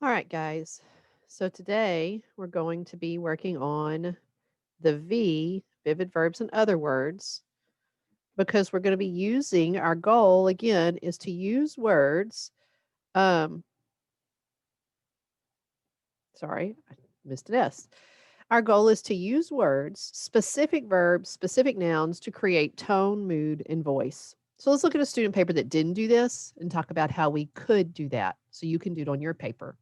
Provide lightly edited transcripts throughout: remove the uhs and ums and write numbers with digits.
All right, guys. So today we're going to be working on the V, vivid verbs and other words, because we're going to be using our goal again is to use words. Um, sorry, I missed an S. Our goal is to use words, specific verbs, specific nouns to create tone, mood, and voice. So let's look at a student paper that didn't do this and talk about how we could do that so you can do it on your paper.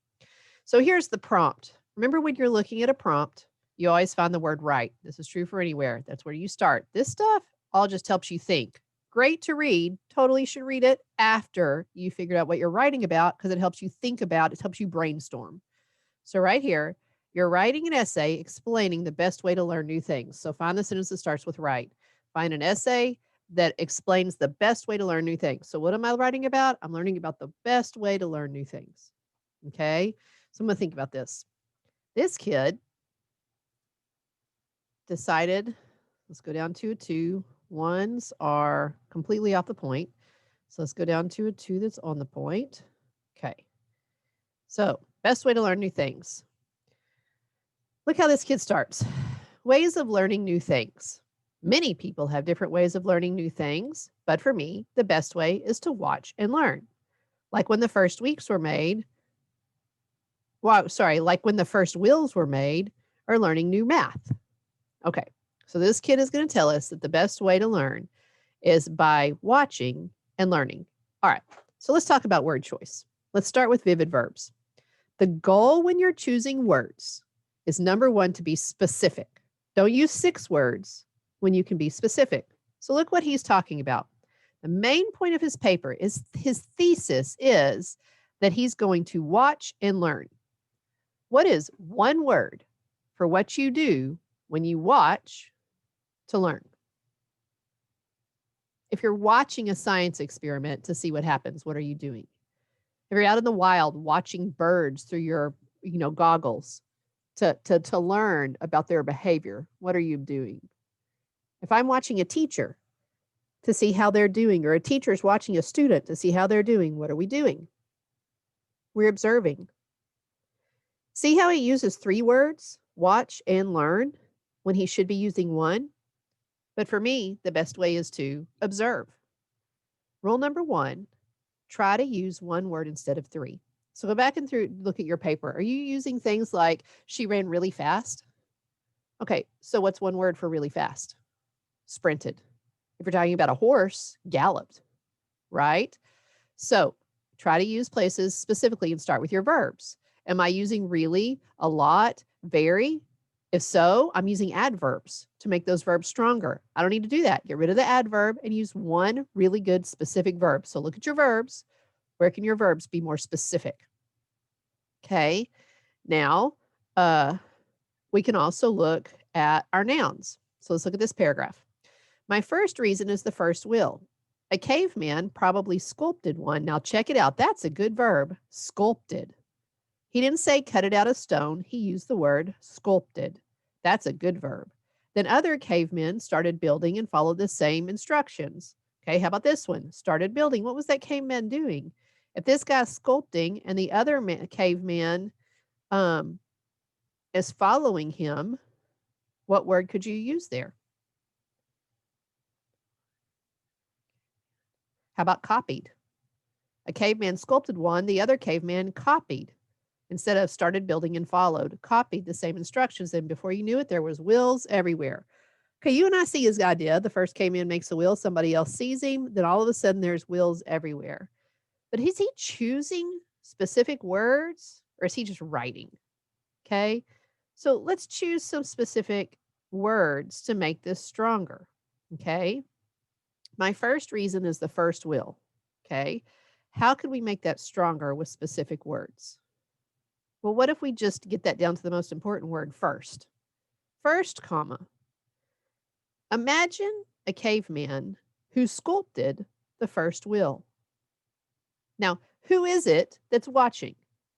So here's the prompt. Remember when you're looking at a prompt, you always find the word right. This is true for anywhere. That's where you start. This stuff all just helps you think. Great to read. Totally should read it after you figured out what you're writing about because it helps you think about it, helps you brainstorm. So right here, you're writing an essay explaining the best way to learn new things. So find the sentence that starts with right. Find an essay that explains the best way to learn new things. So what am I writing about? I'm learning about the best way to learn new things. Okay? So I'm going to think about this. This kid decided, let's go down to a 2. Ones are completely off the point. So let's go down to a 2 that's on the point. Okay. So, best way to learn new things. Look how this kid starts. Ways of learning new things. Many people have different ways of learning new things, but for me, the best way is to watch and learn. Like when the first weeks were made, like when the first wheels were made, or learning new math. Okay, so this kid is going to tell us that the best way to learn is by watching and learning. All right, so let's talk about word choice. Let's start with vivid verbs. The goal when you're choosing words is number one, to be specific. Don't use 6 words when you can be specific. So look what he's talking about. The main point of his paper is his thesis is that he's going to watch and learn. What is one word for what you do when you watch to learn? If you're watching a science experiment to see what happens, what are you doing? If you're out in the wild watching birds through your, goggles to learn about their behavior, what are you doing? If I'm watching a teacher to see how they're doing, or a teacher is watching a student to see how they're doing, what are we doing? We're observing. See how he uses 3 words, watch and learn, when he should be using 1? But for me, the best way is to observe. Rule number 1, try to use 1 word instead of 3. So go back and look at your paper. Are you using things like she ran really fast? Okay, so what's 1 word for really fast? Sprinted. If you're talking about a horse, galloped, right? So try to use places specifically and start with your verbs. Am I using really, a lot, very? If so, I'm using adverbs to make those verbs stronger. I don't need to do that. Get rid of the adverb and use one really good specific verb. So look at your verbs. Where can your verbs be more specific? Okay. Now, we can also look at our nouns. So let's look at this paragraph. My first reason is the first will. A caveman probably sculpted one. Now check it out. That's a good verb, sculpted. He didn't say cut it out of stone. He used the word sculpted. That's a good verb. Then other cavemen started building and followed the same instructions. Okay, how about this one? Started building. What was that caveman doing? If this guy's sculpting and the other caveman um, is following him, what word could you use there? How about copied? A caveman sculpted one, the other caveman copied. Instead of started building and followed, copied the same instructions, and before you knew it, there was wheels everywhere. Okay, you and I see his idea. The first caveman makes a wheel, somebody else sees him, then all of a sudden there's wheels everywhere. But is he choosing specific words or is he just writing? Okay, so let's choose some specific words to make this stronger. Okay, my first reason is the first will. Okay, how can we make that stronger with specific words? Well, what if we just get that down to the most important word first? First, comma. Imagine a caveman who sculpted the first will. Now, who is it that's watching?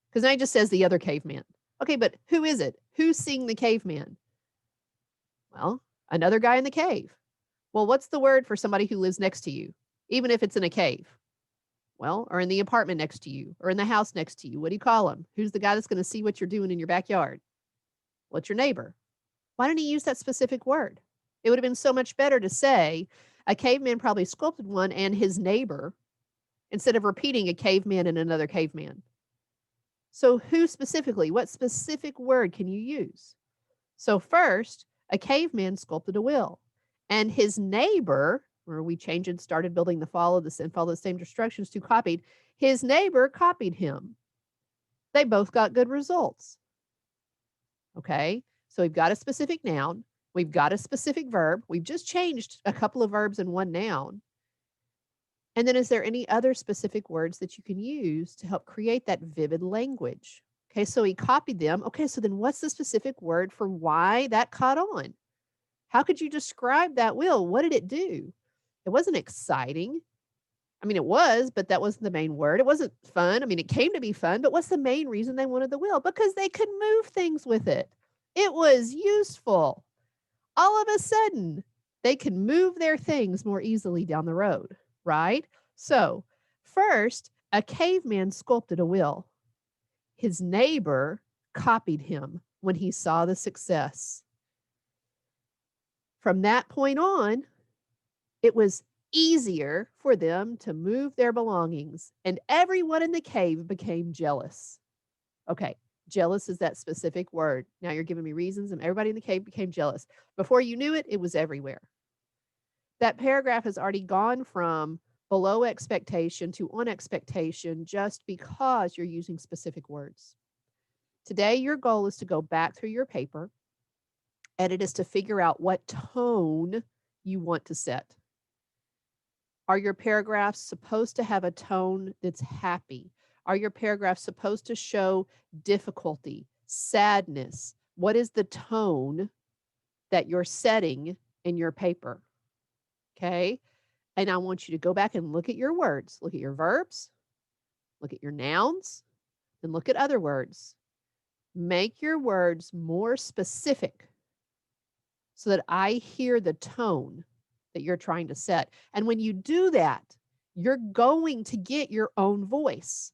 Because now he just says the other caveman. Okay, but who is it? Who's seeing the caveman? Well, another guy in the cave. Well, what's the word for somebody who lives next to you, even if it's in a cave? Well, or in the apartment next to you, or in the house next to you. What do you call him? Who's the guy that's going to see what you're doing in your backyard? What's your neighbor? Why didn't he use that specific word? It would have been so much better to say a caveman probably sculpted one and his neighbor instead of repeating a caveman and another caveman. So, who specifically, what specific word can you use? So, first, a caveman sculpted a wheel, and his neighbor, where we changed and started building the follow the same instructions to copied, his neighbor copied him. They both got good results. Okay, so we've got a specific noun, we've got a specific verb, we've just changed a couple of verbs and one noun. And then is there any other specific words that you can use to help create that vivid language? Okay, so he copied them. Okay, so then what's the specific word for why that caught on? How could you describe that wheel? What did it do? It wasn't exciting. I mean, it was, but that wasn't the main word. It wasn't fun. I mean, it came to be fun, but what's the main reason they wanted the wheel? Because they could move things with it. It was useful. All of a sudden, they can move their things more easily down the road, right? So, first, a caveman sculpted a wheel. His neighbor copied him when he saw the success. From that point on, it was easier for them to move their belongings, and everyone in the cave became jealous. Okay, jealous is that specific word. Now you're giving me reasons, and everybody in the cave became jealous. Before you knew it, it was everywhere. That paragraph has already gone from below expectation to on expectation just because you're using specific words. Today, your goal is to go back through your paper, and it is to figure out what tone you want to set. Are your paragraphs supposed to have a tone that's happy? Are your paragraphs supposed to show difficulty, sadness? What is the tone that you're setting in your paper? Okay. And I want you to go back and look at your words, look at your verbs, look at your nouns, and look at other words. Make your words more specific so that I hear the tone that you're trying to set. And when you do that, you're going to get your own voice.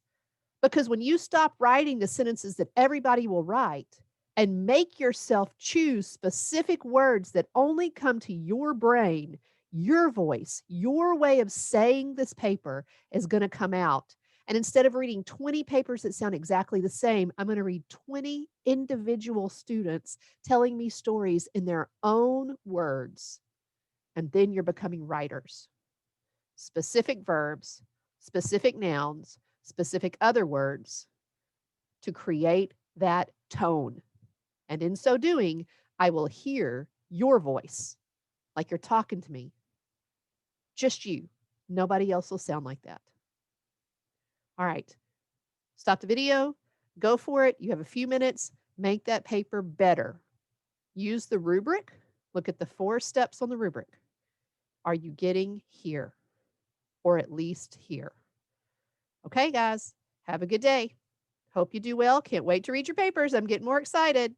Because when you stop writing the sentences that everybody will write and make yourself choose specific words that only come to your brain, your voice, your way of saying this paper is going to come out. And instead of reading 20 papers that sound exactly the same, I'm going to read 20 individual students telling me stories in their own words. And then you're becoming writers. Specific verbs, specific nouns, specific other words to create that tone. And in so doing, I will hear your voice like you're talking to me. Just you. Nobody else will sound like that. All right. Stop the video. Go for it. You have a few minutes. Make that paper better. Use the rubric. Look at the 4 steps on the rubric. Are you getting here? Or at least here? Okay, guys. Have a good day. Hope you do well. Can't wait to read your papers. I'm getting more excited.